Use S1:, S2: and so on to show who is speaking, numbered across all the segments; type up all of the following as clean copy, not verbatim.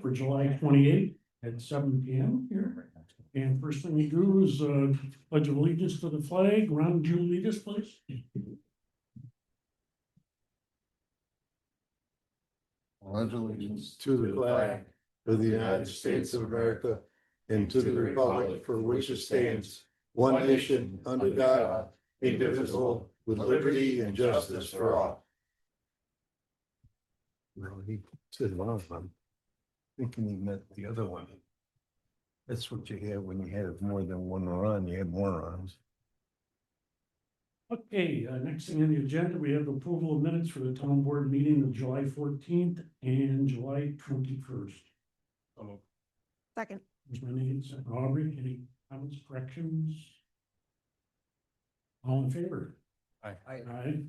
S1: for July 28th at 7 p.m. here. And first thing we do is pledge of allegiance to the flag. Ron, would you lead us, please?
S2: Pledge allegiance to the flag of the United States of America and to the republic for which it stands, one nation, under God, indivisible, with liberty and justice for all.
S3: Well, he said one of them. Thinking he meant the other one. That's what you have when you have more than one run, you have more runs.
S1: Okay, next thing on the agenda, we have approval of minutes for the town board meeting of July 14th and July 21st.
S4: Second.
S1: There's my name, Aubrey, any comments, corrections? All in favor?
S3: Aye.
S1: Aye.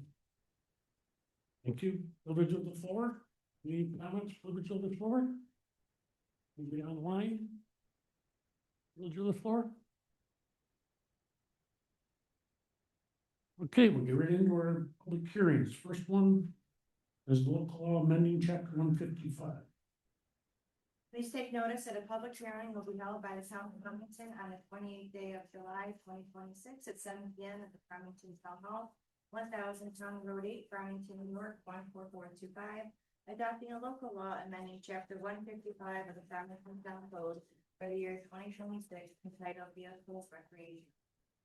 S1: Thank you. Privilege of the floor. Any comments, privilege of the floor? Anybody online? Privilege of the floor? Okay, we'll get right into our public hearings. First one is local law amending chapter 155.
S4: Please take notice that a public hearing will be held by the town of Farmington on the 28th day of July, 2026 at 7 p.m. at the Farmington Town Hall, 1000 Town Road 8, Farmington, New York, 14425, adopting a local law amending chapter 155 of the Farmington Town Code for the year 2026 entitled Vehicles Recreation.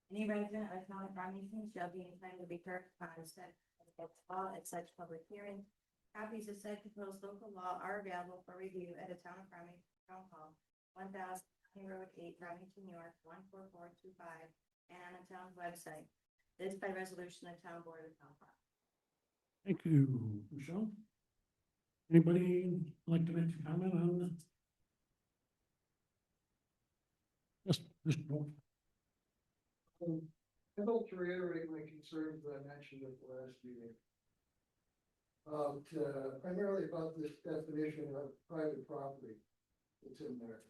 S4: Any resident of the town of Farmington shall be entitled to be heard upon said law at such public hearing. Copies of said proposed local law are available for review at the town of Farmington Town Hall, 1000 Road 8, Farmington, New York, 14425, and on the town's website. This by resolution of town board of town hall.
S1: Thank you, Michelle. Anybody like to make a comment on that? Just
S5: I'd like to reiterate my concerns that I mentioned at the last meeting. Primarily about this definition of private property that's in there.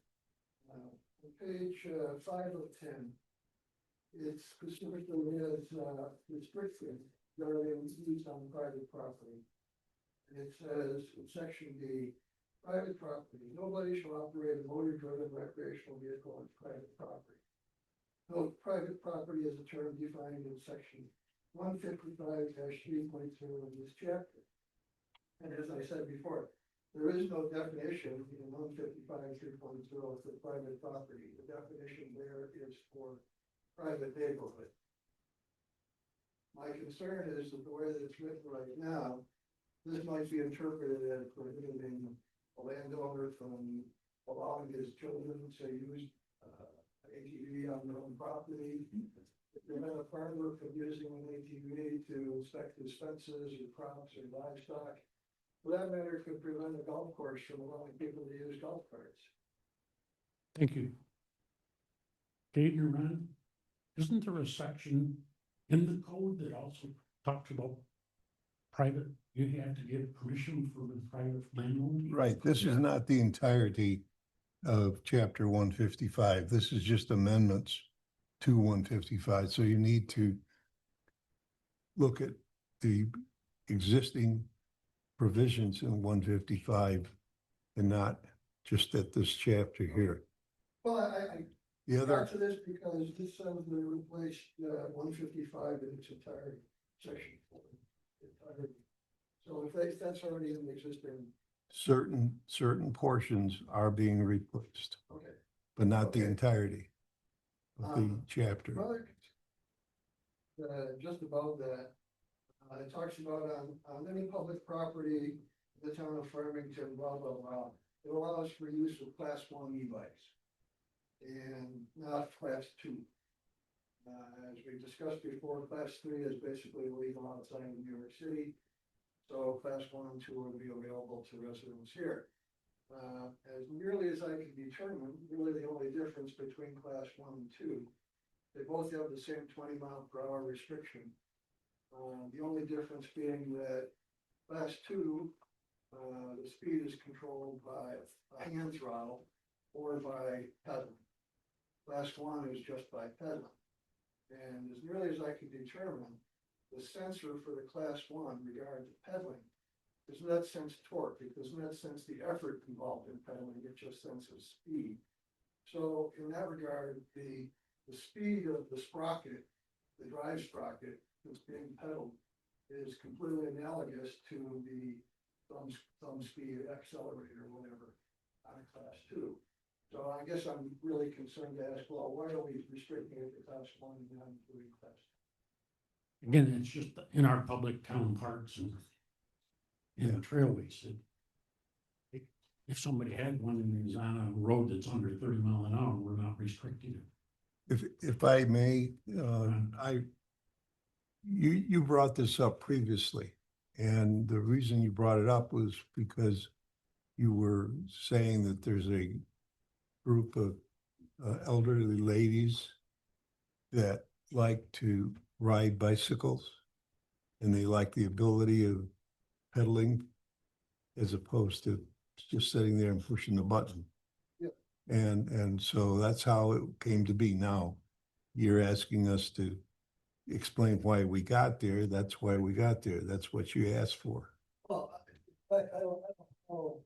S5: On page 5 of 10, it specifically has restrictions regarding use on private property. And it says in section D, private property, nobody shall operate a motor-driven recreational vehicle on private property. No, private property is a term defined in section 155-3.2 of this chapter. And as I said before, there is no definition in 155-3.0 for private property. The definition there is for private neighborhood. My concern is that the way that it's written right now, this might be interpreted as prohibiting a landowner from allowing his children to use ATV on their own property. If you prevent a farmer from using an ATV to inspect his fences or crops or livestock, for that matter, could prevent a golf course from allowing people to use golf carts.
S1: thank you. Kate, you're right. Isn't there a section in the code that also talks about private? You have to get permission from the private landowner?
S3: Right, this is not the entirety of chapter 155. This is just amendments to 155. So you need to look at the existing provisions in 155 and not just at this chapter here.
S5: Well, I
S3: The other,
S5: got to this because this says they replaced 155 in its entirety, section 4. Entirety. So if that's already in the existing.
S3: certain portions are being replaced,
S5: Okay.
S3: but not the
S5: Okay.
S3: entirety of the chapter.
S5: Well, just about that, it talks about on any public property, in the town of Farmington, blah, blah, blah. It allows for use of class 1 e-bikes and not class 2. As we discussed before, class 3 is basically legal outside of New York City. So class 1 and 2 will be available to residents here. As nearly as I can determine, really the only difference between class 1 and 2, they both have the same 20-mile-per-hour restriction. The only difference being that class 2, the speed is controlled by a hand throttle or by pedaling. Class 1 is just by pedaling. And as nearly as I can determine, the sensor for the class 1 regarding pedaling does not sense torque, it does not sense the effort involved in pedaling, it just senses speed. So in that regard, the speed of the sprocket, the drive sprocket that's being pedaled is completely analogous to the thumb speed accelerator or whatever on a class two. So I guess I'm really concerned to ask, well, why are we restricting it to class one and not including class two?
S1: Again, it's just in our public town parks and in the trailways. If somebody had one and is on a road that's under 30 mile an hour, we're not restricting it.
S3: If I may, you brought this up previously, and the reason you brought it up was because you were saying that there's a group of elderly ladies that like to ride bicycles, and they like the ability of pedaling as opposed to just sitting there and pushing the button.
S5: Yep.
S3: And so that's how it came to be. Now, you're asking us to explain why we got there. That's why we got there. That's what you asked for.
S5: Well, I don't know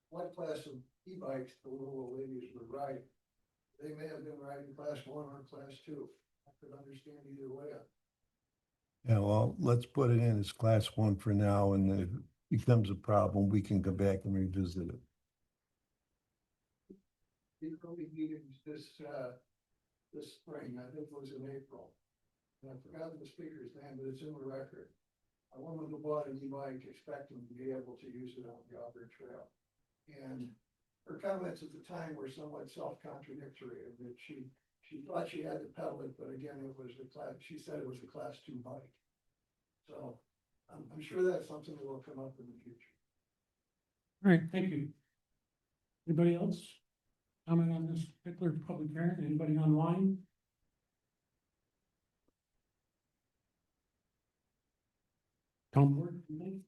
S5: what class of e-bikes the little ladies would ride. They may have been riding class one or class two. I could understand either way.
S3: Yeah, well, let's put it in as class one for now, and if it becomes a problem, we can come back and revisit it.
S5: The early meetings this spring, I think it was in April. And I forgot the speaker's name, but it's in the record. A woman who bought an e-bike expecting to be able to use it on the Auburn Trail. And her comments at the time were somewhat self-contradictory, in that she thought she had to pedal it, but again, she said it was a class two bike. So I'm sure that's something that will come up in the future.
S1: All right, thank you. Anybody else comment on this particular public hearing? Anybody online? Town board, anything?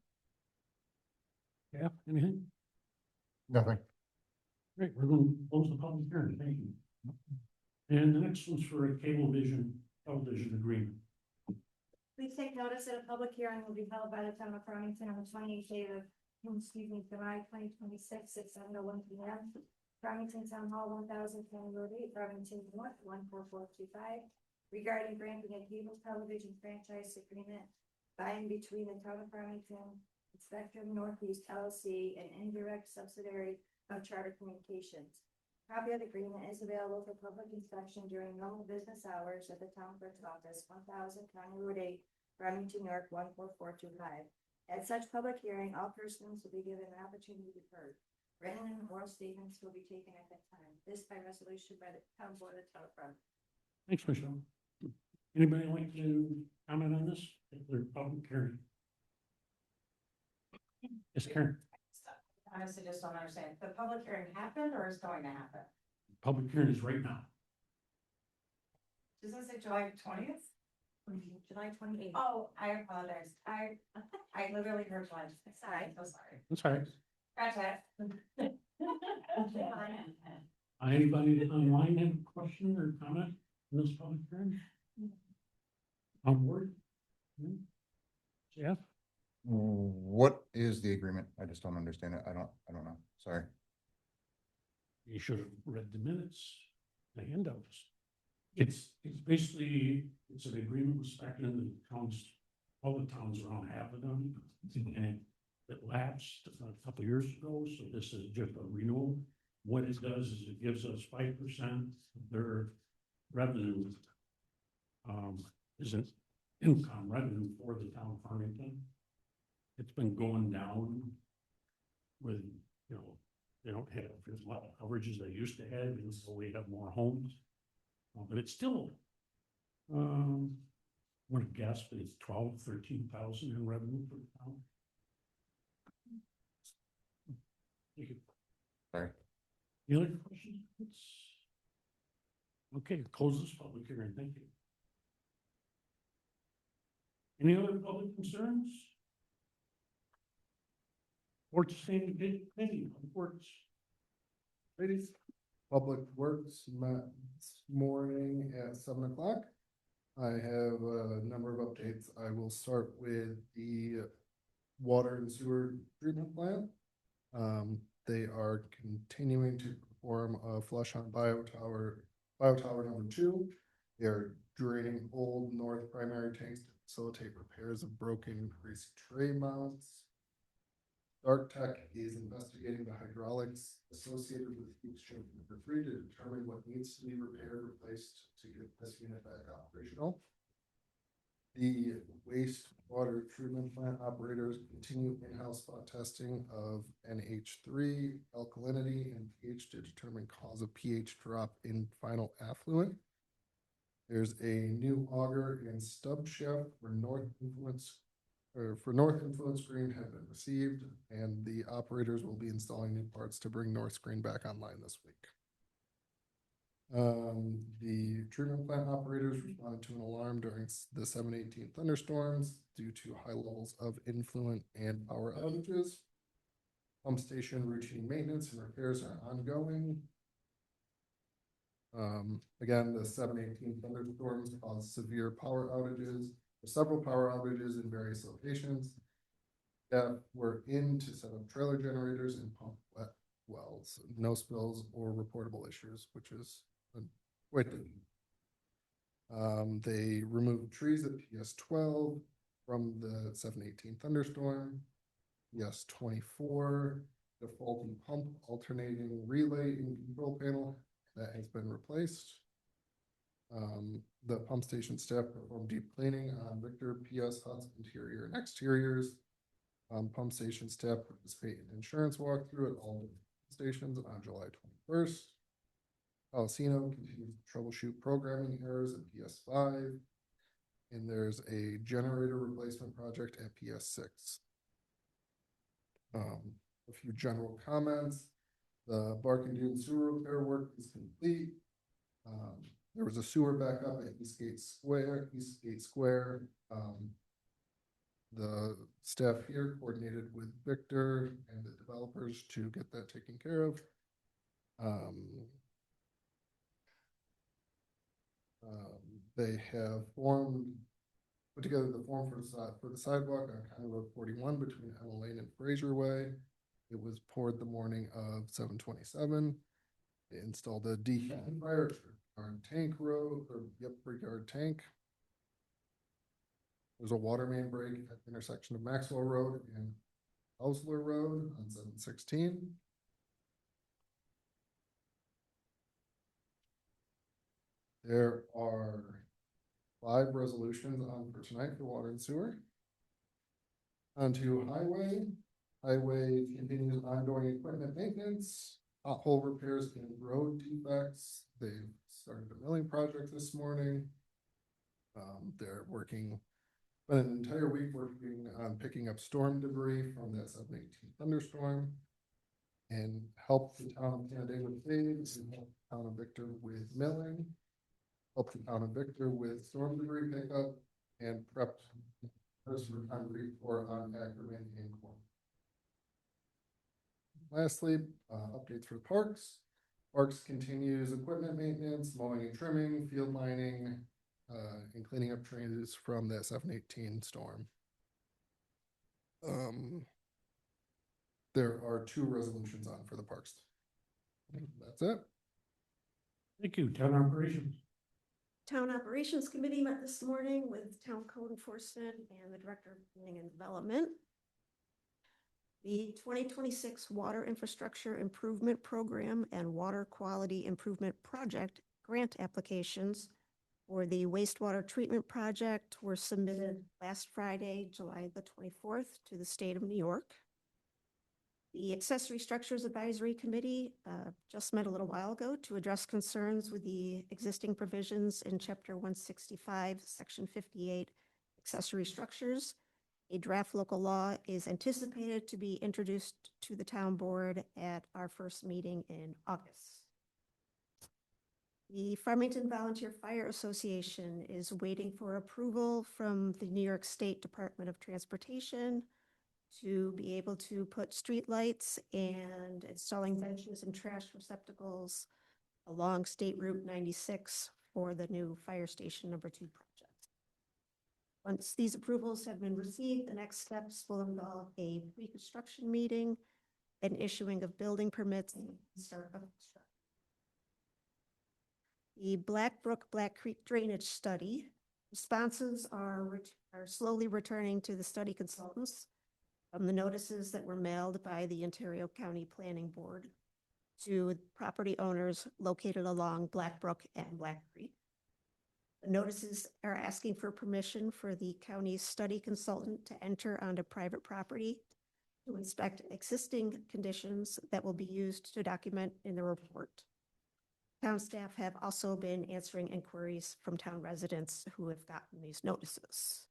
S1: Yeah, anything?
S2: Nothing.
S1: Great, we're going to close the public hearing, thank you. And the next one's for a cablevision television agreement.
S4: Please take notice that a public hearing will be held by the town of Farmington on the 28th day of, July 2026 at 7:01 p.m. Farmington Town Hall, 1000 County Road 8, Farmington North, 14425, regarding granting a cable television franchise agreement by and between the town of Farmington, Spectrum Northeast LLC, and indirect subsidiary of Charter Communications. Copy of the agreement is available for public inspection during normal business hours at the town clerk's office, 1000 County Road 8, Farmington, New York, 14425. At such public hearing, all persons will be given an opportunity to be heard. Written and oral statements will be taken at that time. This by resolution by the town board of the town of Farmington.
S1: Thanks, Michelle. Anybody like to comment on this particular public hearing? Yes, Karen.
S6: Honestly, just don't understand. The public hearing happened or is going to happen?
S1: Public hearing is right now.
S6: Doesn't it say July 20th?
S4: July 28th.
S6: Oh, I apologize. I literally heard July. Sorry, I'm so sorry.
S1: That's all right.
S6: Gotcha.
S1: Anybody online have a question or comment on this public hearing? On board? Jeff?
S7: What is the agreement? I just don't understand it. I don't know. Sorry.
S1: You should have read the minutes, the handouts. It's basically, it's an agreement with Spectrum, the towns, all the towns around have it on. And it lapsed a couple of years ago, so this is just a renewal. What it does is it gives us 5% of their revenue. Is an income revenue for the town of Farmington. It's been going down with, they don't have as lot of coverage as they used to have, and so we have more homes. But it's still, I'm gonna guess, but it's 13,000 in revenue for the town. Thank you.
S7: Sorry.
S1: Any other questions? Okay, close this public hearing, thank you. Any other public concerns? Or to say any words?
S8: Ladies, Public Works met this morning at 7 o'clock. I have a number of updates. I will start with the water and sewer treatment plant. They are continuing to perform a flush on biotower number 2. They are draining old north primary tanks to facilitate repairs of broken greasy tray mounts. Dark Tech is investigating the hydraulics associated with heat exchange number 3 to determine what needs to be repaired, replaced to get this unit back operational. The wastewater treatment plant operators continue in-house spot testing of NH3, alkalinity, and pH to determine cause of pH drop in final affluent. There's a new auger and stub shaft for north influence screen have been received, and the operators will be installing new parts to bring north screen back online this week. The treatment plant operators responded to an alarm during the 7/18 thunderstorms due to high levels of influent and power outages. Pump station routine maintenance and repairs are ongoing. Again, the 7/18 thunderstorms caused severe power outages, several power outages in various locations. Staff were in to set up trailer generators and pump wet wells, no spills or reportable issues, which is quite the. They removed trees at PS 12 from the 7/18 thunderstorm. PS 24, the faulty pump alternating relay and control panel that has been replaced. The pump station staff performed deep cleaning on Victor PS huts interior and exteriors. Pump station staff participate in insurance walkthrough at all stations on July 21st. Alcino continues to troubleshoot programming errors at PS5. And there's a generator replacement project at PS6. A few general comments. The Bark and Dune sewer repair work is complete. There was a sewer backup at Eastgate Square. The staff here coordinated with Victor and the developers to get that taken care of. They have put together the form for the sidewalk on County Road 41 between Emma Lane and Fraser Way. It was poured the morning of 7/27. They installed a deheating fire tank brickyard tank. There's a water main break at the intersection of Maxwell Road and Hausler Road on 7/16. There are 5 resolutions on for tonight for water and sewer. On to highway. Highway continues ongoing equipment maintenance, pothole repairs and road defects. They've started a milling project this morning. They're working an entire week working on picking up storm debris from that 7/18 thunderstorm and help the town of Canada with things and help the town of Victor with milling, help the town of Victor with storm debris pickup and prep for concrete for on Ackerman and corn. Lastly, updates for parks. Parks continues equipment maintenance, mowing and trimming, field lining, and cleaning up trees from that 7/18 storm. There are 2 resolutions on for the parks. That's it.
S1: Thank you. Town operations.
S9: Town Operations Committee met this morning with Town Code Enforcement and the Director of Planning and Development. The 2026 Water Infrastructure Improvement Program and Water Quality Improvement Project grant applications for the wastewater treatment project were submitted last Friday, July the 24th, to the state of New York. The Accessory Structures Advisory Committee just met a little while ago to address concerns with the existing provisions in Chapter 165, Section 58, accessory structures. A draft local law is anticipated to be introduced to the town board at our first meeting in August. The Farmington Volunteer Fire Association is waiting for approval from the New York State Department of Transportation to be able to put streetlights and installing benches and trash receptacles along State Route 96 for the new Fire Station number 2 project. Once these approvals have been received, the next steps will involve a pre-construction meeting and issuing of building permits and start of construction. The Black Brook Black Creek Drainage Study responses are slowly returning to the study consultants from the notices that were mailed by the Ontario County Planning Board to property owners located along Black Brook and Black Creek. The notices are asking for permission for the county's study consultant to enter onto private property to inspect existing conditions that will be used to document in the report. Town staff have also been answering inquiries from town residents who have gotten these notices.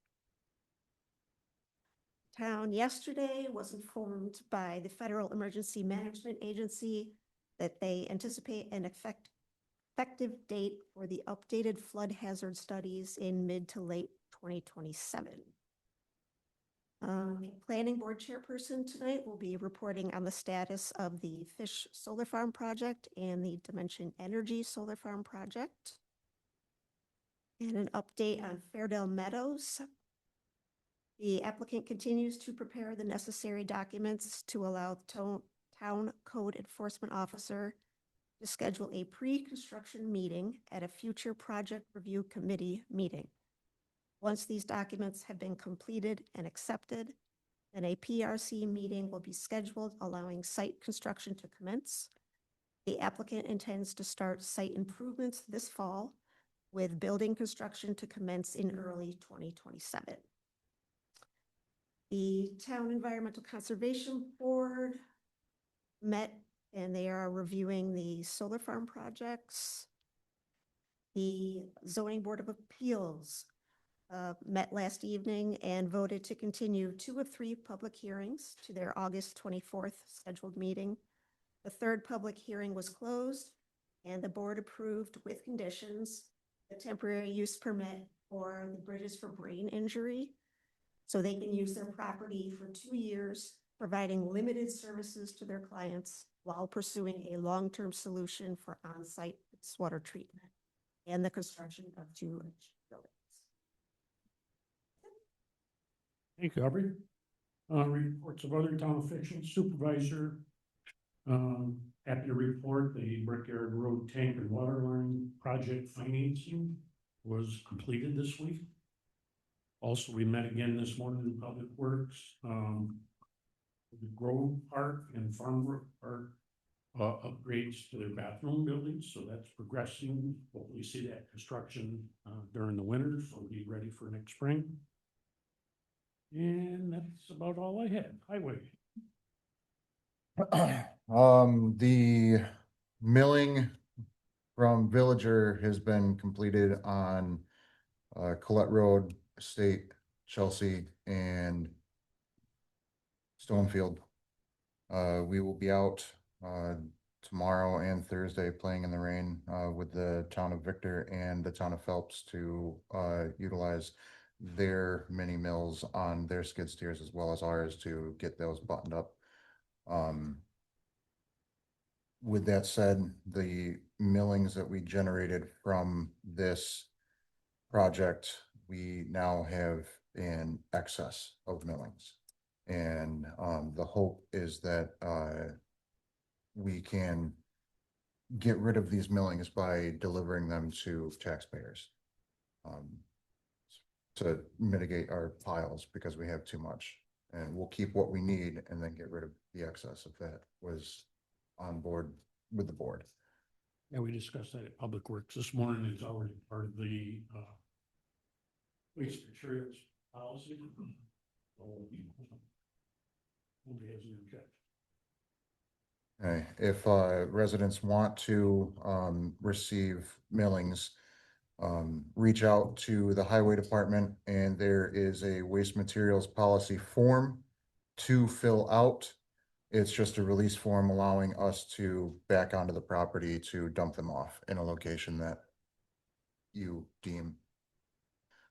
S9: Town yesterday was informed by the Federal Emergency Management Agency that they anticipate an effective date for the updated flood hazard studies in mid to late 2027. Planning Board Chairperson tonight will be reporting on the status of the Fish Solar Farm project and the Dimension Energy Solar Farm project. And an update on Fairdale Meadows. The applicant continues to prepare the necessary documents to allow the town code enforcement officer to schedule a pre-construction meeting at a future project review committee meeting. Once these documents have been completed and accepted, then a PRC meeting will be scheduled allowing site construction to commence. The applicant intends to start site improvements this fall with building construction to commence in early 2027. The Town Environmental Conservation Board met and they are reviewing the solar farm projects. The Zoning Board of Appeals met last evening and voted to continue 2 of 3 public hearings to their August 24th scheduled meeting. The third public hearing was closed and the board approved with conditions the temporary use permit for the Bridges for Brain Injury. So they can use their property for 2 years, providing limited services to their clients while pursuing a long-term solution for on-site wastewater treatment and the construction of 2 buildings.
S1: Thank you, Aubrey. Reports of other town officials, supervisor. Happy to report the Brickyard Road Tank and Water Line project financing was completed this week. Also, we met again this morning in Public Works, the Grove Park and Farmbrook Park upgrades to their bathroom buildings, so that's progressing. Hopefully see that construction during the winter, so we'll be ready for next spring. And that's about all I had. Highway.
S7: The milling from Villager has been completed on Colette Road, State, Chelsea, and Stonefield. We will be out tomorrow and Thursday playing in the rain with the town of Victor and the town of Phelps to utilize their mini mills on their skid steers as well as ours to get those buttoned up. With that said, the millings that we generated from this project, we now have in excess of millings. And the hope is that we can get rid of these millings by delivering them to taxpayers to mitigate our piles because we have too much. And we'll keep what we need and then get rid of the excess if that was on board with the board.
S1: Yeah, we discussed that at Public Works this morning. It's already part of the waste materials policy. Nobody has an objection.
S7: Okay, if residents want to receive millings, reach out to the highway department and there is a waste materials policy form to fill out. It's just a release form allowing us to back onto the property to dump them off in a location that you deem.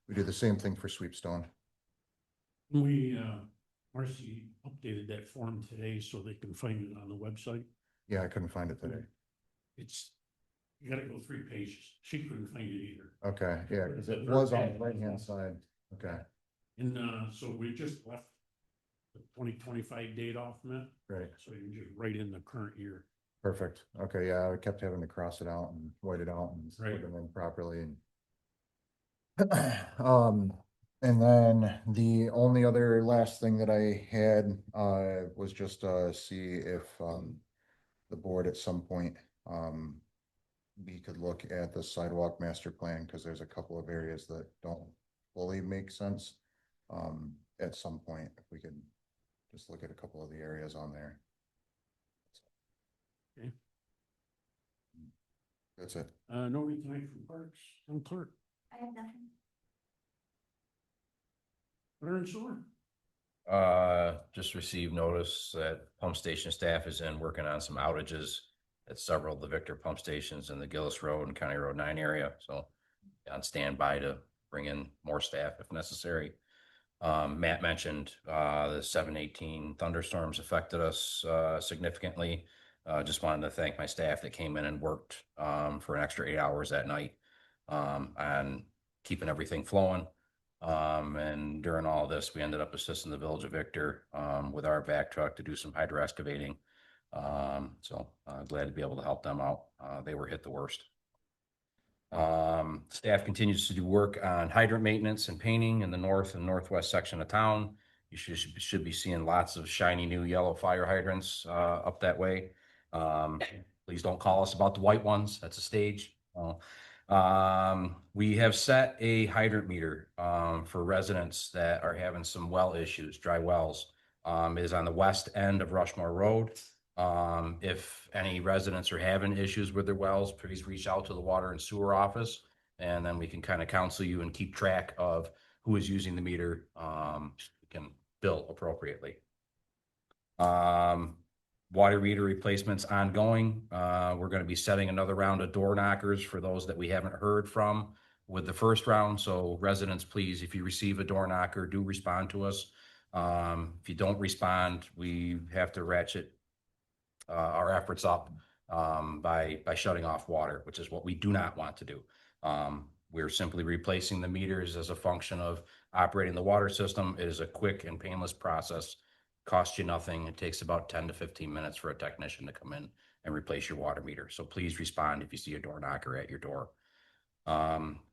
S7: We do the same thing for Sweepstone.
S1: We, Marcy updated that form today so they can find it on the website.
S7: Yeah, I couldn't find it today.
S1: It's, you gotta go 3 pages. She couldn't find it either.
S7: Okay, yeah, because it was on the right-hand side. Okay.
S1: And, so we just left the 2025 date off from it,
S7: Right. so
S1: so you just write in the current year.
S7: Perfect. Okay, yeah, I kept having to cross it out and white it out and
S1: Right.
S7: put them in properly and. And then the only other last thing that I had, was just, see if, the board at some point, we could look at the sidewalk master plan, because there's a couple of areas that don't fully make sense. At some point, if we could just look at a couple of the areas on there.
S1: Okay.
S7: That's it.
S1: No reconnect from parks, and clerk,
S4: I have nothing.
S1: water and sewer.
S10: Just received notice that pump station staff is in working on some outages at several of the Victor pump stations in the Gillis Road and County Road 9 area. So on standby to bring in more staff if necessary. Matt mentioned, the 7/18 thunderstorms affected us, significantly. Just wanted to thank my staff that came in and worked, for an extra 8 hours that night, on keeping everything flowing. And during all of this, we ended up assisting the village of Victor, with our vac truck to do some hydro excavating. So glad to be able to help them out. They were hit the worst. Staff continues to do work on hydrant maintenance and painting in the north and northwest section of town. You should be seeing lots of shiny new yellow fire hydrants, up that way. Please don't call us about the white ones. That's a stage. We have set a hydrant meter, for residents that are having some well issues, dry wells. It is on the west end of Rushmore Road. If any residents are having issues with their wells, please reach out to the water and sewer office, and then we can kind of counsel you and keep track of who is using the meter. We can bill appropriately. Water meter replacements ongoing. We're going to be setting another round of door knockers for those that we haven't heard from with the first round. So residents, please, if you receive a door knocker, do respond to us. If you don't respond, we have to ratchet, our efforts up, by shutting off water, which is what we do not want to do. We're simply replacing the meters as a function of operating the water system. It is a quick and painless process. Costs you nothing. It takes about 10 to 15 minutes for a technician to come in and replace your water meter. So please respond if you see a door knocker at your door.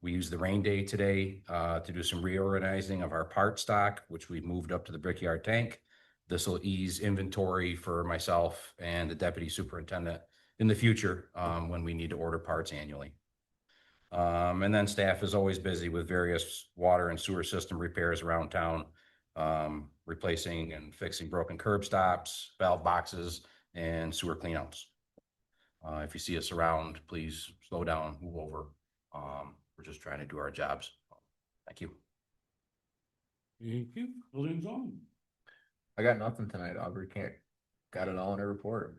S10: We used the rain day today, to do some reorganizing of our part stock, which we moved up to the brickyard tank. This will ease inventory for myself and the deputy superintendent in the future, when we need to order parts annually. And then staff is always busy with various water and sewer system repairs around town, replacing and fixing broken curb stops, valve boxes, and sewer cleanouts. If you see us around, please slow down, move over. We're just trying to do our jobs. Thank you.
S1: Thank you. Building and zoning.
S11: I got nothing tonight. Aubrey can't, got it all in her report.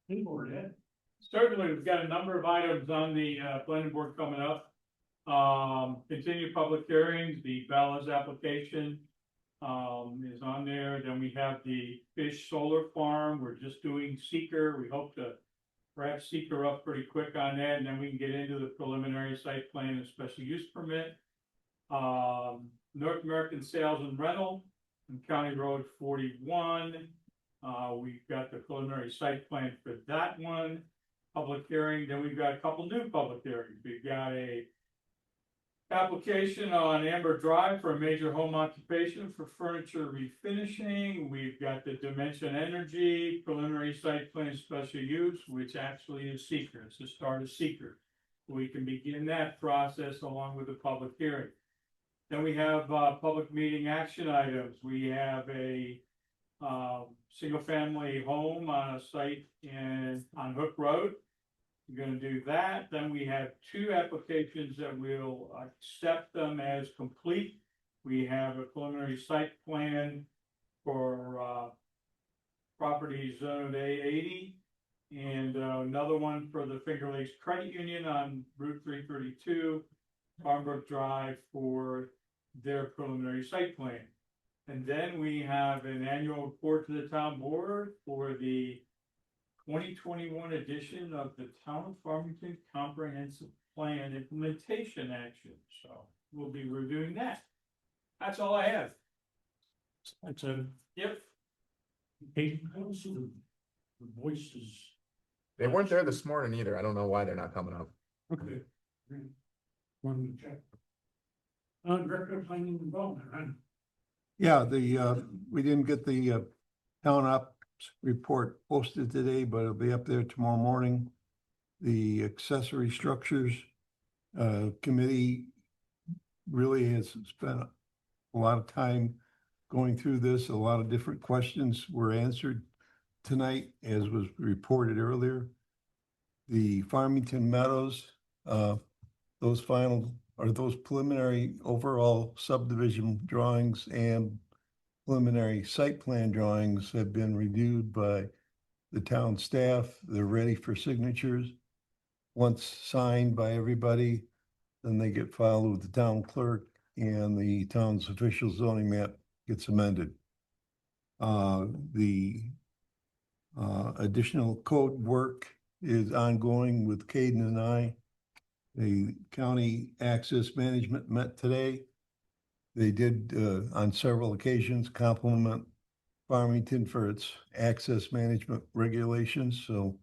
S1: Hey, board, Ed.
S12: Certainly, we've got a number of items on the planning board coming up. Continue public hearings, the Bella's application is on there. Then we have the fish solar farm. We're just doing seeker. We hope to wrap seeker up pretty quick on that, and then we can get into the preliminary site plan and special use permit. North American Sales and Rental on County Road 41. We've got the preliminary site plan for that one. Public hearing, then we've got a couple new public hearings. We've got a application on Amber Drive for a major home occupation for furniture refinishing. We've got the Dimension Energy preliminary site plan special use, which actually is seeker. It's the start of seeker. We can begin that process along with the public hearing. Then we have public meeting action items. We have a single family home on a site on Hook Road. We're going to do that. Then we have two applications that will accept them as complete. We have a preliminary site plan for property zone A80 and another one for the Finger Lakes Credit Union on Route 332, Farmbrook Drive, for their preliminary site plan. And then we have an annual report to the town board for the 2021 edition of the Town of Farmington Comprehensive plan implementation action, so we'll be reviewing that. That's all I have.
S1: That's a,
S12: Yep.
S1: hey, I don't see the voices.
S11: They weren't there this morning either. I don't know why they're not coming up.
S1: Okay. Wanted to check. Director of Planning and Development, huh?
S3: Yeah, we didn't get the town ops report posted today, but it'll be up there tomorrow morning. The accessory structures committee really has spent a lot of time going through this. A lot of different questions were answered tonight, as was reported earlier. The Farmington Meadows, those preliminary overall subdivision drawings and preliminary site plan drawings have been reviewed by the town staff. They're ready for signatures. Once signed by everybody, then they get filed with the town clerk and the town's official zoning map gets amended. The additional code work is ongoing with Caden and I. The county access management met today. They did on several occasions compliment Farmington for its access management regulations, so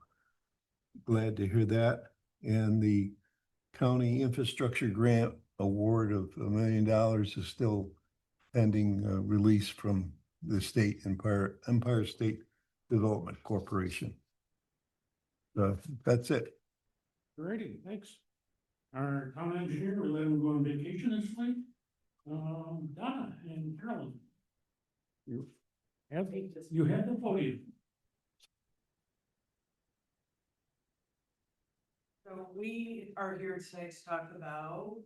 S3: glad to hear that. And the county infrastructure grant award of $1 million is still pending release from the state Empire State Development Corporation. That's it.
S1: Alrighty, thanks. Our town engineer, we let him go on vacation this week. Donna and Carolyn. You have the podium.
S13: So we are here tonight to talk about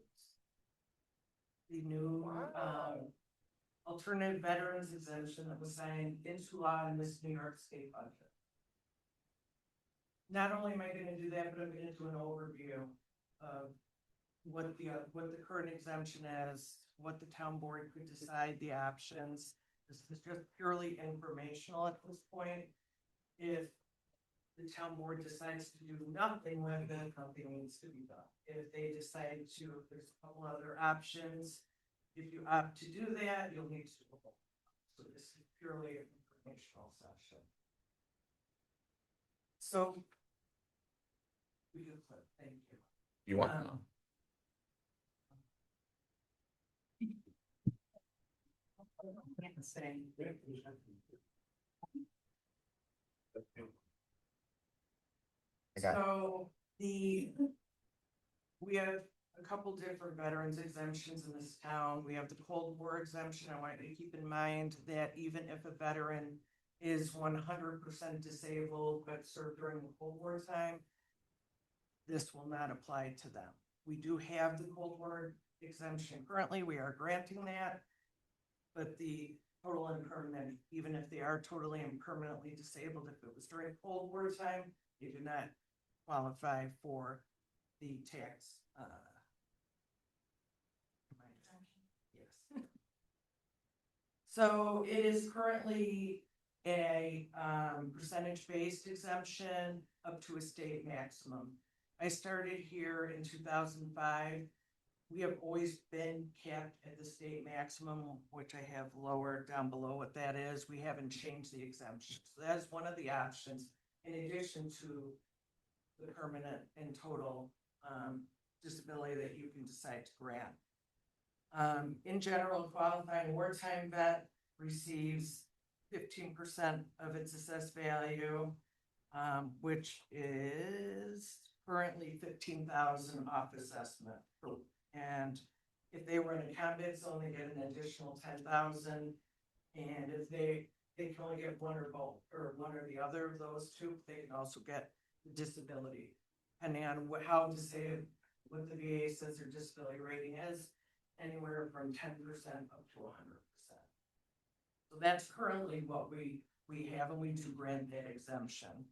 S13: the new alternative veterans exemption that was signed into law in this New York State budget. Not only am I gonna do that, but I'm gonna do an overview of what the current exemption is, what the town board could decide, the options. This is just purely informational at this point. If the town board decides to do nothing with it, nothing needs to be done. If they decide to, there's a couple other options. If you opt to do that, you'll need to do both. So this is purely an informational session. So. We can put, thank you.
S11: You want?
S13: Saying. So we have a couple different veterans exemptions in this town. We have the Cold War exemption. I want you to keep in mind that even if a veteran is 100% disabled but served during the Cold War time, this will not apply to them. We do have the Cold War exemption currently. We are granting that, but the total and permanent, even if they are totally and permanently disabled, if it was during Cold War time, they do not qualify for the tax. Yes. So it is currently a percentage-based exemption up to a state maximum. I started here in 2005. We have always been capped at the state maximum, which I have lower down below what that is. We haven't changed the exemption. So that is one of the options in addition to the permanent and total disability that you can decide to grant. In general, qualifying wartime vet receives 15% of its assessed value, which is currently 15,000 off assessment. And if they were in a combat zone, they get an additional 10,000. And if they can only get one or both, or one or the other of those two, they can also get the disability. Depending on how to say it, what the VA says their disability rating is, anywhere from 10% up to 100%. So that's currently what we have, and we do grant that exemption.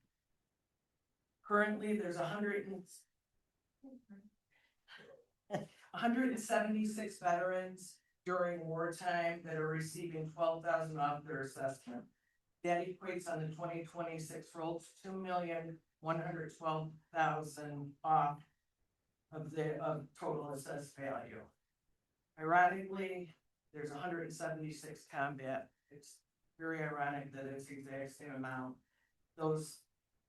S13: Currently, there's 176 veterans during wartime that are receiving 12,000 off their assessment. That equates on the 2026 roll to 2,112,000 off of total assessed value. Ironically, there's 176 combat. It's very ironic that it's the exact same amount. Those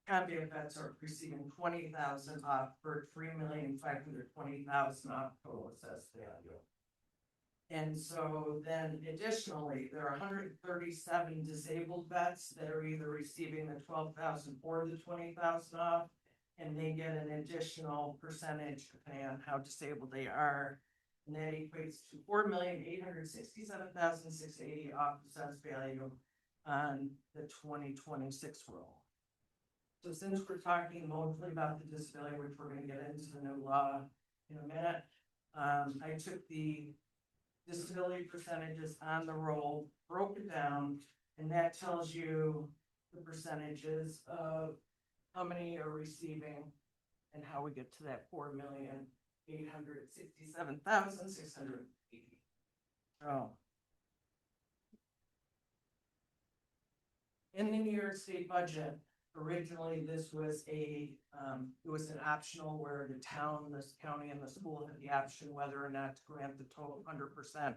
S13: combat vets are receiving 20,000 off for 3,520,000 off total assessed value. And so then additionally, there are 137 disabled vets that are either receiving the 12,000 or the 20,000 off, and they get an additional percentage depending on how disabled they are. And that equates to 4,867,680 off assessed value on the 2026 roll. So since we're talking mostly about the disability, which we're gonna get into the new law in a minute, I took the disability percentages on the roll, broke it down, and that tells you the percentages of how many are receiving and how we get to that 4,867,680. Oh. In the New York State budget, originally this was it was an optional where the town, this county and the school had the option whether or not to grant the total 100%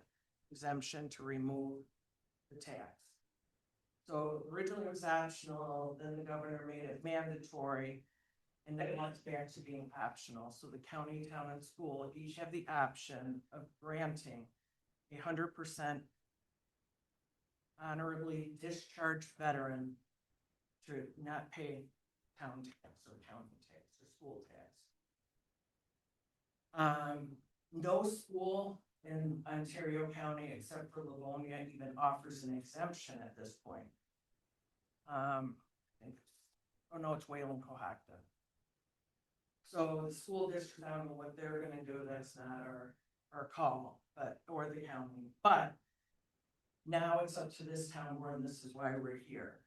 S13: exemption to remove the tax. So originally it was optional, then the governor made it mandatory, and then it went back to being optional. So the county, town, and school each have the option of granting 100% honorably discharged veteran to not pay town tax or county tax or school tax. No school in Ontario County except for Livonia even offers an exemption at this point. Oh no, it's Wayland Cohocton. So the school district, I don't know what they're gonna do, that's not our call, but, or the county, but now it's up to this town board, and this is why we're here.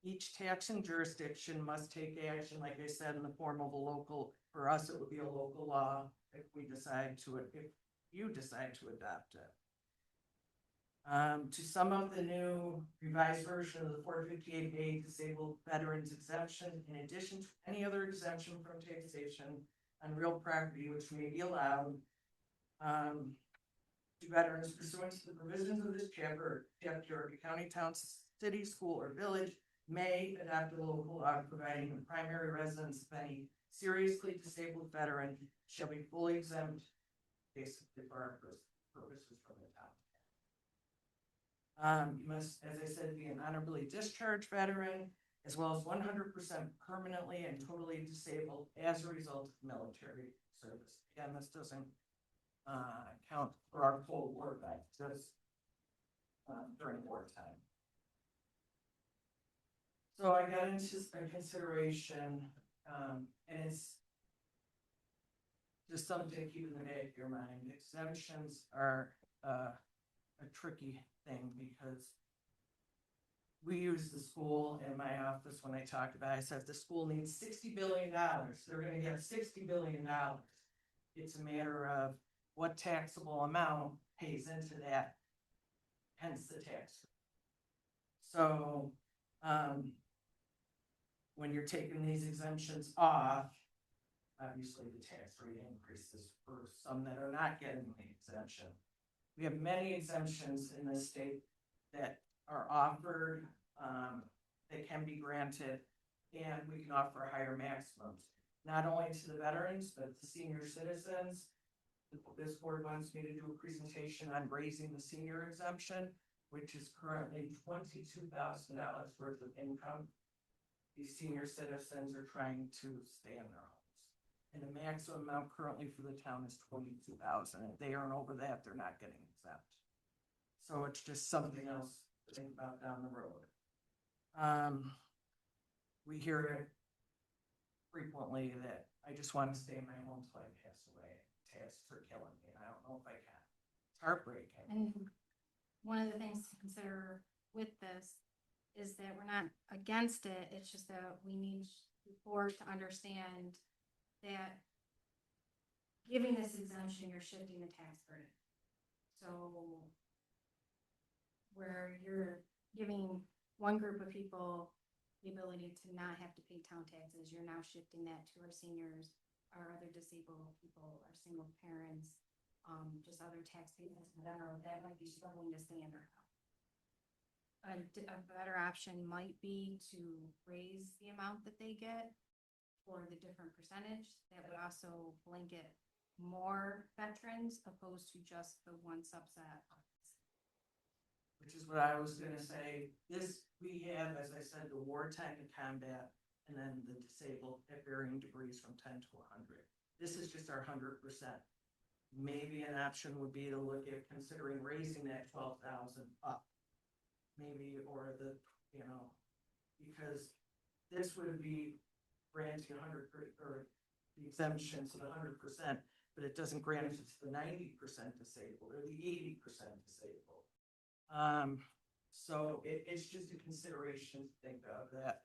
S13: Each taxing jurisdiction must take action, like I said, in the form of a local, for us, it would be a local law if we decide to, if you decide to adopt it. To sum up the new revised version of the 458A disabled veterans exemption, in addition to any other exemption from taxation on real property which may be allowed to veterans pursuant to the provisions of this chapter, a county, town, city, school, or village may adopt a local law providing the primary residence of any seriously disabled veteran shall be fully exempt, basically for our purposes from the town. You must, as I said, be an honorably discharged veteran, as well as 100% permanently and totally disabled as a result of military service. Again, this doesn't count for our full war life, just during wartime. So I got into a consideration, and it's just something to keep in the back of your mind. Exemptions are a tricky thing because we use the school in my office when I talked about it. I said, if the school needs $60 billion, they're going to get $60 billion. It's a matter of what taxable amount pays into that, hence the tax. So, when you're taking these exemptions off, obviously the tax rate increases for some that are not getting the exemption. We have many exemptions in the state that are offered, that can be granted, and we can offer higher maximums, not only to the veterans, but to senior citizens. This board wants me to do a presentation on raising the senior exemption, which is currently $22,000 worth of income. These senior citizens are trying to stay in their homes. And the maximum amount currently for the town is $22,000. If they earn over that, they're not getting exempt. So it's just something else to think about down the road. We hear it frequently that I just want to stay in my home until I pass away. Tasks are killing me. I don't know if I can. It's heartbreaking.
S14: And one of the things to consider with this is that we're not against it. It's just that we need the board to understand that giving this exemption, you're shifting the tax burden. So where you're giving one group of people the ability to not have to pay town taxes, you're now shifting that to our seniors our other disabled people, our single parents, just other taxpayers in general that might be struggling to stay in their house. A better option might be to raise the amount that they get for the different percentage. That would also blanket more veterans opposed to just the one subset.
S13: Which is what I was gonna say, this, we have, as I said, the wartime and combat, and then the disabled at varying degrees from 10 to 100. This is just our 100%. Maybe an option would be to look at considering raising that 12,000 up. Maybe, or the, because this would be granting 100, or the exemption to the 100%, but it doesn't grant it to the 90% disabled or the 80% disabled. So it's just a consideration to think of that.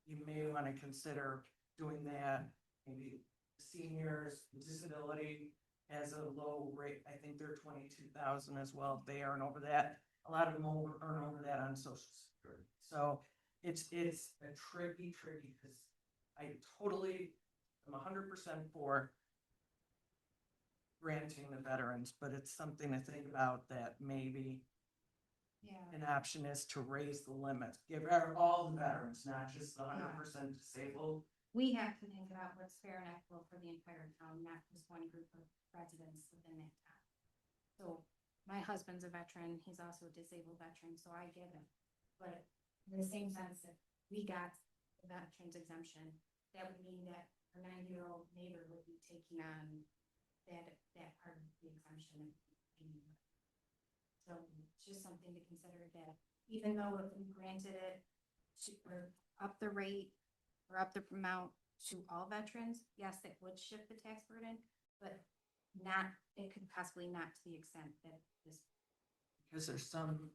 S13: You may want to consider doing that, maybe seniors, disability as a low rate. I think they're 22,000 as well. If they earn over that, a lot of them will earn over that on Social Security. So it's a tricky, because I totally am 100% for granting the veterans, but it's something to think about that maybe an option is to raise the limit, give all the veterans, not just the 100% disabled.
S14: We have to think about what's fair and equitable for the entire town, not just one group of residents within that town. So my husband's a veteran, he's also a disabled veteran, so I get it. But in the same sense, if we got the veterans exemption, that would mean that a 90-year-old neighbor would be taking on that part of the exemption. So it's just something to consider, that even though if we granted it or up the rate or up the amount to all veterans, yes, it would shift the tax burden, but it could possibly not to the extent that this.
S13: Because there's some,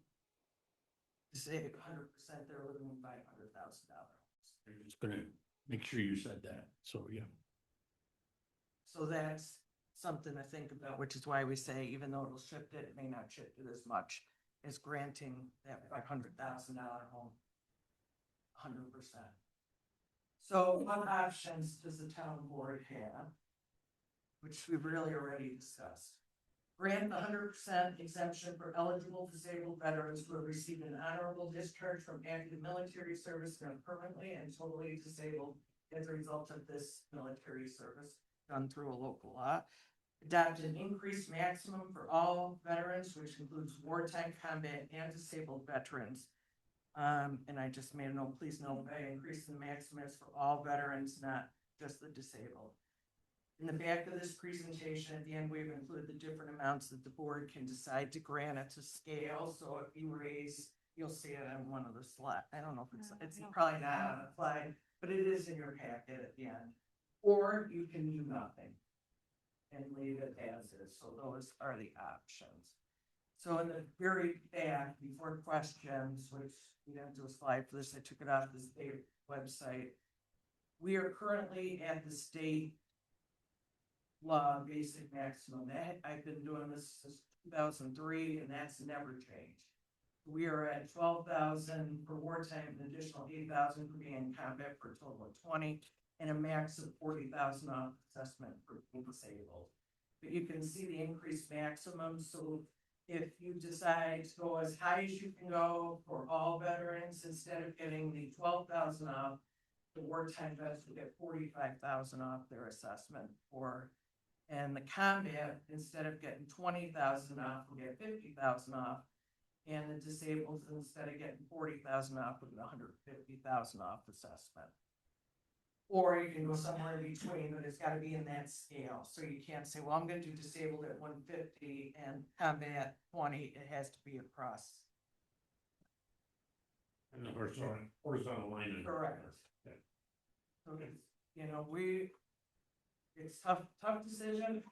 S13: to say 100%, they're living in $500,000.
S1: I'm just gonna make sure you said that, so yeah.
S13: So that's something to think about, which is why we say, even though it'll shift it, it may not shift it as much as granting that $500,000 home 100%. So what options does the town board have? Which we've really already discussed. Grant the 100% exemption for eligible disabled veterans who have received an honorable discharge from active military service and are permanently and totally disabled as a result of this military service done through a local law. Adopt an increased maximum for all veterans, which includes wartime, combat, and disabled veterans. And I just made a note, please note, by increasing the maximum is for all veterans, not just the disabled. In the back of this presentation, at the end, we've included the different amounts that the board can decide to grant it to scale. So if you raise, you'll see it on one of the slides. I don't know if it's probably not on the slide, but it is in your packet at the end. Or you can do nothing and leave it as is. So those are the options. So in the very back, before questions, which we didn't do a slide for this, I took it off the state website. We are currently at the state law basic maximum. I've been doing this since 2003, and that's never changed. We are at 12,000 for wartime, an additional 8,000 for being in combat, for a total of 20, and a max of 40,000 off assessment for disabled. But you can see the increased maximum. So if you decide to go as high as you can go for all veterans, instead of getting the 12,000 off, the wartime vets will get 45,000 off their assessment for. And the combat, instead of getting 20,000 off, will get 50,000 off. And the disabled, instead of getting 40,000 off, will get 150,000 off assessment. Or you can go somewhere in between, but it's got to be in that scale. So you can't say, well, I'm going to do disabled at 150 and combat 20. It has to be across.
S1: And the horizontal line.
S13: Correct.
S1: Yeah.
S13: So it's, it's tough decision.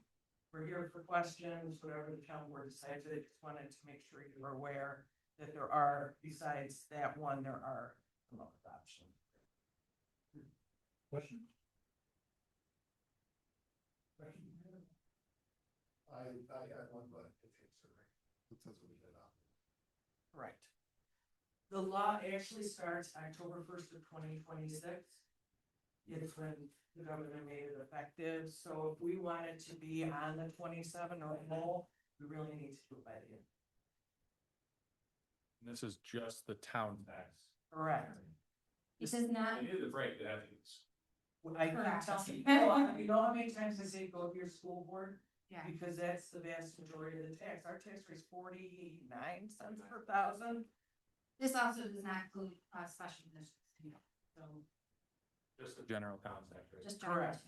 S13: We're here for questions, whatever the town board decides. I just wanted to make sure you are aware that there are, besides that one, there are some other options.
S1: Question?
S8: I had one, but it takes a break. It says we did not.
S13: Right. The law actually starts October 1st of 2026. It's when the governor made it effective, so if we wanted to be on the 27 or more, we really need to do it by the end.
S15: This is just the town tax.
S13: Correct.
S14: This is not,
S15: It is right, that is.
S13: I can
S14: Correct.
S13: tell you know how many times I say go to your school board?
S14: yeah,
S13: Because that's the vast majority of the tax. Our tax rate is 49 cents per thousand.
S14: this also does not include, special conditions, so
S15: Just the general town tax rate.
S14: just.
S13: Correct.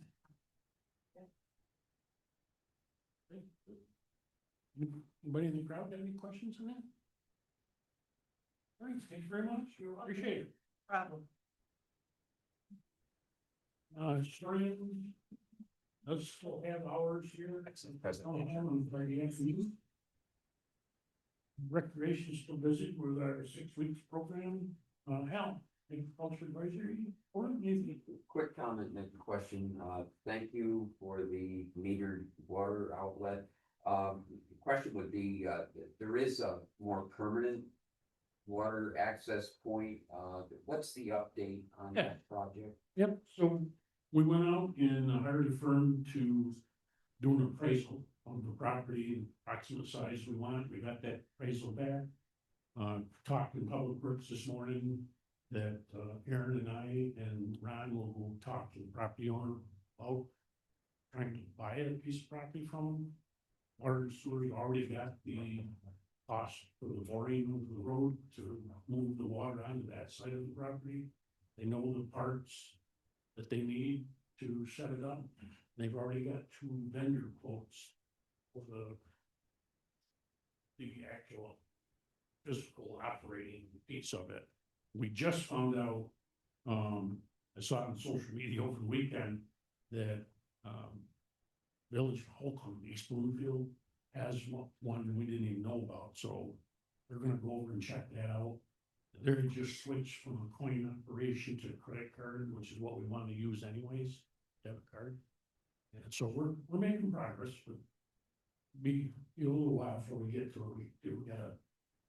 S1: Anybody in the crowd have any questions on that? All right, thank you very much. Appreciate it.
S13: Problem.
S1: Historian, let's still have hours here.
S11: Excellent
S1: On Friday afternoon. Recreation is still busy with our 6 weeks program. Hal, agriculture advisory. Or anything?
S16: Quick comment, and a question. Thank you for the metered water outlet. The question would be, there is a more permanent water access point. What's the update on that project?
S1: Yep, so we went out and hired a firm to do an appraisal of the property, approximate size we want. We got that appraisal back. Talked in Public Works this morning that Aaron and I and Ron will go talk to the property owner about trying to buy a piece of property from him. Water and sewer already got the cost for the boring of the road to move the water onto that side of the property. They know the parts that they need to set it up. They've already got 2 vendor quotes for the actual physical operating piece of it. We just found out, I saw it on social media over the weekend that, Village of Holcomb, East Bloomfield has one we didn't even know about, so they're gonna go over and check that out. They're just switched from a coin operation to a credit card, which is what we want to use anyways, debit card. And so we're making progress, but be a little while before we get to it. We gotta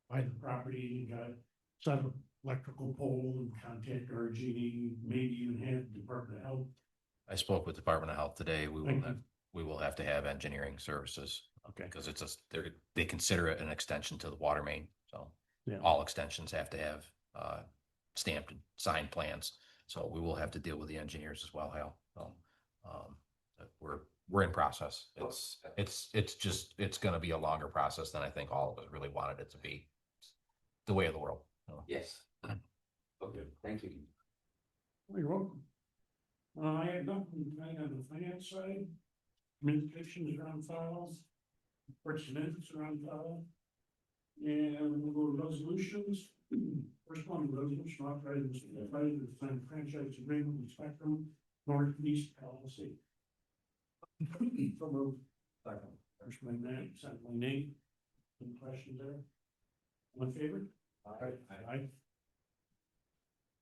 S1: buy the property, gotta set up electrical pole and contact RG&E, maybe even have Department of Health.
S10: I spoke with Department of Health today.
S1: Thank you.
S10: We will have to have engineering services
S1: Okay.
S10: because they consider it an extension to the water main. So
S1: Yeah.
S10: all extensions have to have stamped and signed plans. So we will have to deal with the engineers as well, Hal. So we're in process. It's going to be a longer process than I think all of us really wanted it to be. It's the way of the world. So.
S16: Yes. Okay, thank you.
S1: You're welcome. I have nothing tonight on the finance side. Communications are on file. Reports and minutes are on file. And we'll go to resolutions. First one, resolution authorizing the supervisor to sign a franchise agreement with Spectrum Northeast LLC. So moved. Second. First by Matt, second by Nate. Any questions there? All in favor? Aye.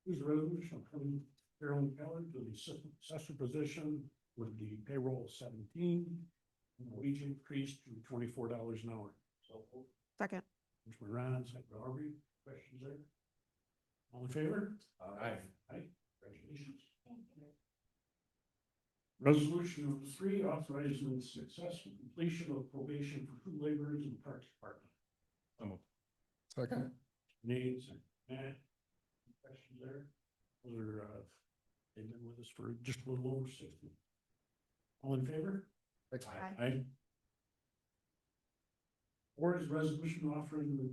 S1: Here's a resolution approving Carolyn Keller to the assessor position with the payroll of 17. And the wage increase to $24 an hour. So.
S9: Second.
S1: First by Ron, second by Aubrey. Questions there? All in favor? Aye. Aye. Congratulations. Resolution number 3, authorizing the successful completion of probation for 2 laborers in the Parks Department.
S8: Second.
S1: Nate, second Matt. Any questions there? Those are, they've been with us for just a little over 60. All in favor? Aye. Or is resolution offering the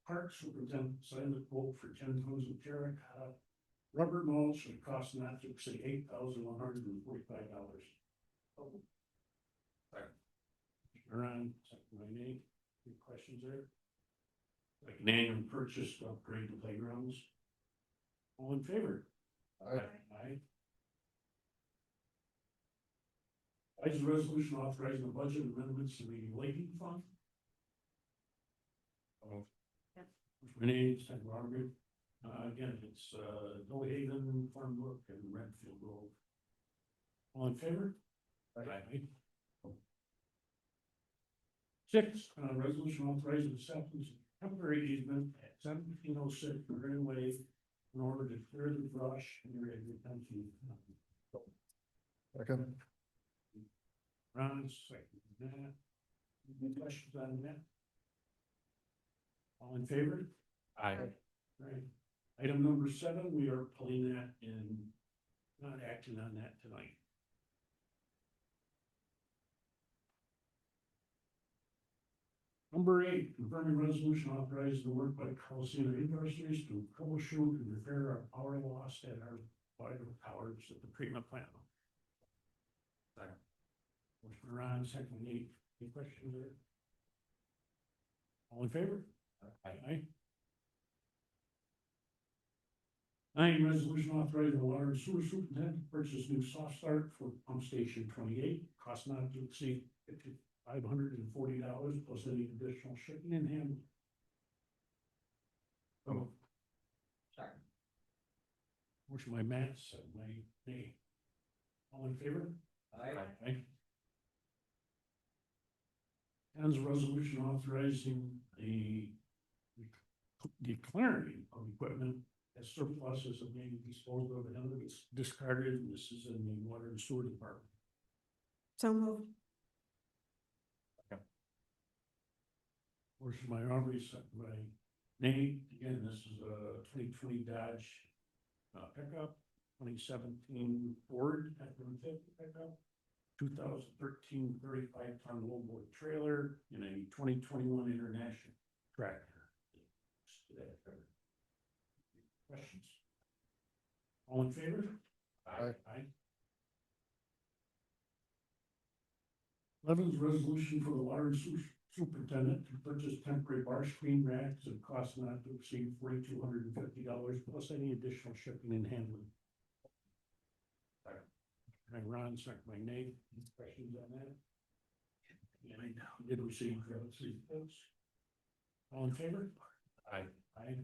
S1: park superintendent to sign the quote for 10 tons of terracotta rubber mulch at a cost not to exceed $8,145. Aaron, second by Nate. Any questions there? Like an annual purchase to upgrade the playgrounds. All in favor? Aye. Item resolution authorizing the budget amendments to the Laking Fund. Renee, second Margaret. Again, it's No Haven, Farmbrook, and Redfield Grove. All in favor? Aye. 6, resolution authorizing acceptance of temporary easement at 1706 Greenway in order to clear the brush and retention.
S8: Second.
S1: Ron, second that. Any questions on that? All in favor?
S15: Aye.
S1: Right. Item number 7, we are pulling that and not acting on that tonight. Number 8, confirming resolution authorizing the work by Coliseum Industries to troubleshoot and repair our power loss at our vital towers at the treatment plant.
S15: Second.
S1: Motion by Ron, second by Nate. Any questions there? All in favor? Aye. 9, resolution authorizing the water and sewer superintendent to purchase new soft start for pump station 28, cost not to exceed $540 plus any additional shipping and handling.
S6: Sorry.
S1: Motion by Matt, second by Nate. All in favor? Aye. And a resolution authorizing the declaring of equipment as surpluses and being disposed of and it's discarded. And this is in the water and sewer department.
S9: So moved.
S1: Motion by Aubrey, second by Nate. Again, this is a 2020 Dodge pickup, 2017 Ford F-150 pickup, 2013 35-ton lowboy trailer, and a 2021 International tractor. Questions? All in favor?
S8: Aye.
S1: 11 is resolution for the water and sewer superintendent to purchase temporary bar screen racks at a cost not to exceed $4,250 plus any additional shipping and handling. By Ron, second by Nate. Any questions on that? And I did receive votes. All in favor?
S15: Aye.
S1: Aye.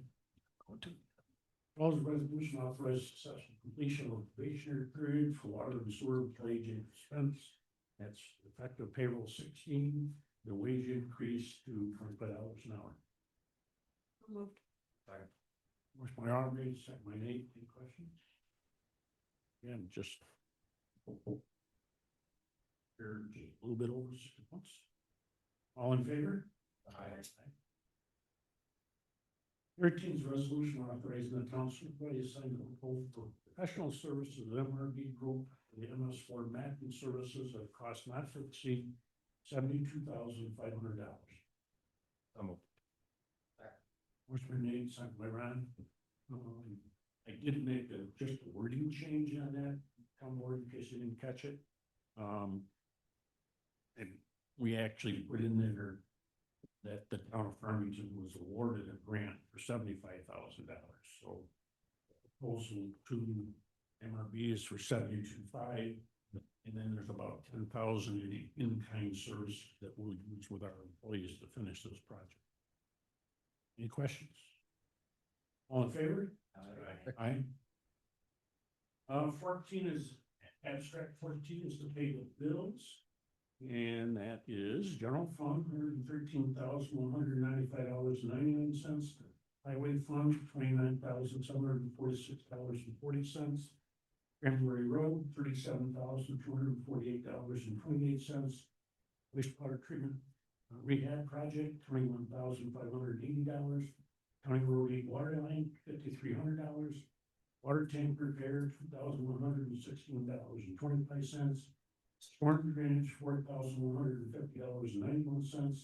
S1: Proposed resolution authorizes successful completion of probationary period for water and sewer wage and expense. That's effective payroll 16, the wage increase to $25 an hour.
S9: So moved.
S1: Motion by Aubrey, second by Nate. Any questions? Again, just here, just a little bit over 6 months. All in favor? Aye. 13 is resolution authorizing the town supervisor to sign the proposal for professional services of MRB Group for the MS4 mapping services at a cost not to exceed $72,500. Motion by Nate, second by Ron. I did make just a wording change on that, town board, in case you didn't catch it. And we actually put in there that the town of Farmington was awarded a grant for $75,000. So the proposal to MRB is for $72,500, and then there's about $10,000 in-kind service that we'll use with our employees to finish this project. Any questions? All in favor? Aye. 14 is abstract 14 is to pay the bills. And that is general fund, $113,195.99. Highway fund, $29,746.40. Cranberry Road, $37,248.28. Wastewater treatment rehab project, $21,580. County Road 8 water line, $5,300. Water tank repair, $2,116.25. Storm drainage, $4,150.91.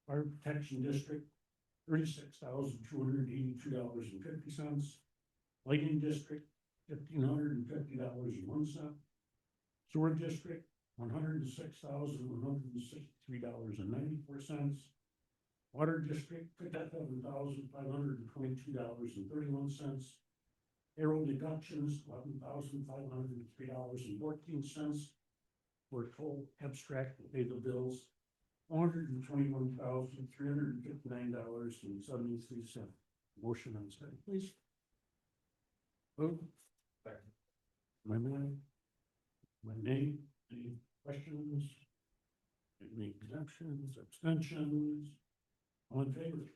S1: Fire protection district, $36,282.50. Lighting district, $1,550.01. Sewer district, $106,163.94. Water district, $57,522.31. Payroll deductions, $11,503.14. For a total abstract to pay the bills, $121,359.73. Motion on second, please. Vote. My man. My name. Any questions? Any exemptions, abstentions? All in favor?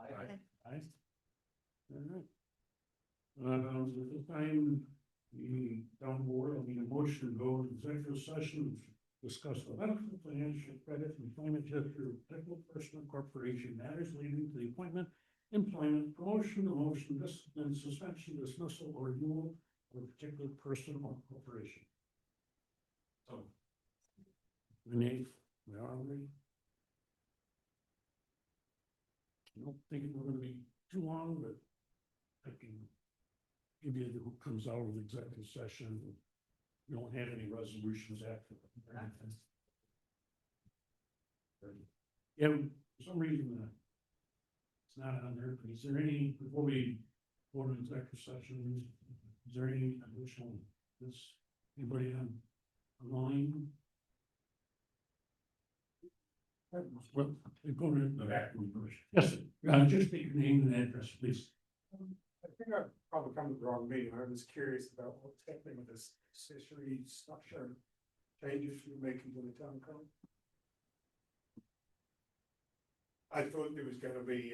S1: Aye. All right. At this time, The town board will need a motion to go to executive session, to discuss the medical, financial, credit, employment history of particular person or corporation matters leading to the appointment, employment, promotion, demotion, discipline, suspension, dismissal, or removal of a particular person or corporation. So. Renee, we are ready. I don't think we're gonna be too long, but I can give you who comes out of the executive session. We don't have any resolutions after. Yeah, for some reason, it's not on there, but is there any, before we go to executive session, is there any additional, this, anybody on line? Well, we go to the back room first. Yes, sir. Just state your name and address, please.
S5: I think I've probably come to the wrong meeting. I was curious about what's happening with this accessory structure changes you're making to the town code. I thought there was gonna be,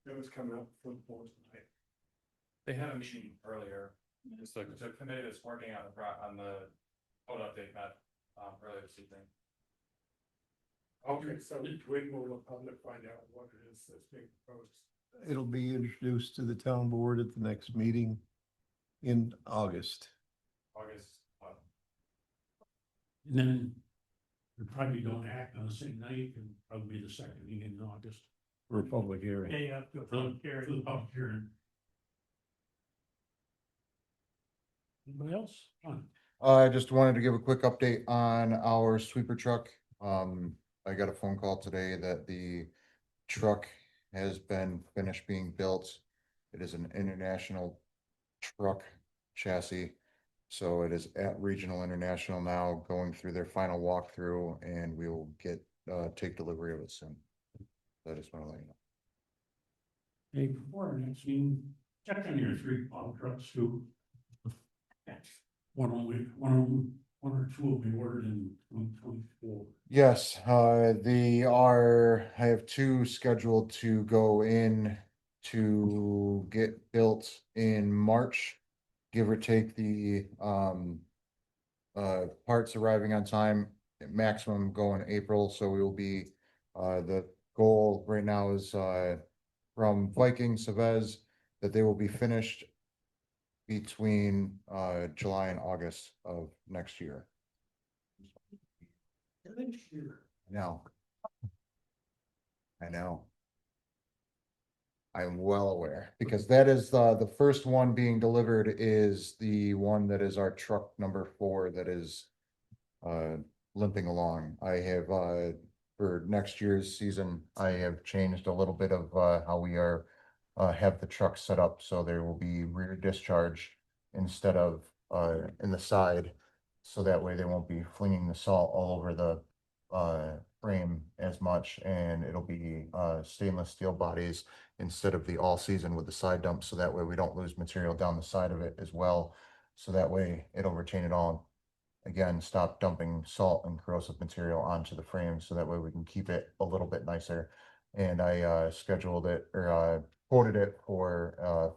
S5: that was coming up for the board tonight.
S15: They had a meeting earlier, it's like the committee that's working on the code update met, earlier this evening.
S5: Okay, so when will the public find out what it is that's being proposed?
S3: It'll be introduced to the town board at the next meeting in August.
S15: August,
S1: And then we probably don't act on the same night, and probably the second meeting in August. For a public hearing.
S12: Yeah, to a public hearing.
S1: For the public hearing. Anybody else? Fine.
S7: I just wanted to give a quick update on our sweeper truck. I got a phone call today that the truck has been finished being built. It is an international truck chassis. So it is at Regional International now, going through their final walkthrough, and we will take delivery of it soon. So I just want to let you know.
S1: Hey, before our next meeting, check on your 3 plow trucks too. One or two will be ordered in 2024.
S7: Yes, I have 2 scheduled to go in to get built in March, give or take the parts arriving on time, maximum go in April, so we will be, the goal right now is from Viking Savez that they will be finished between July and August of next year.
S1: Next year.
S7: I know. I'm well aware, because that is the first one being delivered is the one that is our truck number 4 that is limping along. I have for next year's season, I have changed a little bit of how we are have the truck set up, so there will be rear discharge instead of in the side, so that way they won't be flinging the salt all over the frame as much, and it'll be stainless steel bodies instead of the all season with the side dump, so that way we don't lose material down the side of it as well, so that way it'll retain it all. Again, stop dumping salt and corrosive material onto the frame, so that way we can keep it a little bit nicer. And I scheduled it, or quoted it for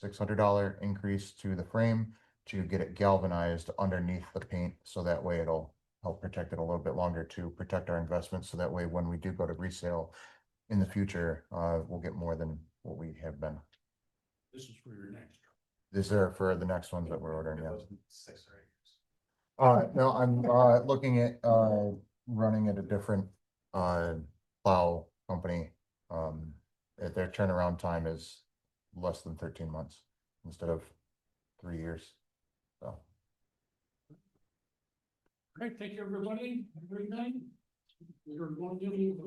S7: $600 increase to the frame to get it galvanized underneath the paint, so that way it'll help protect it a little bit longer, to protect our investment, so that way when we do go to resale in the future, we'll get more than what we have been.
S1: This is for your next.
S7: These are for the next ones that we're ordering, yeah.
S15: 6 or 8 years.
S7: No, I'm looking at running at a different plow company. Their turnaround time is less than 13 months instead of 3 years. So.
S1: All right, thank you, everybody. Have a great night. We're going to do the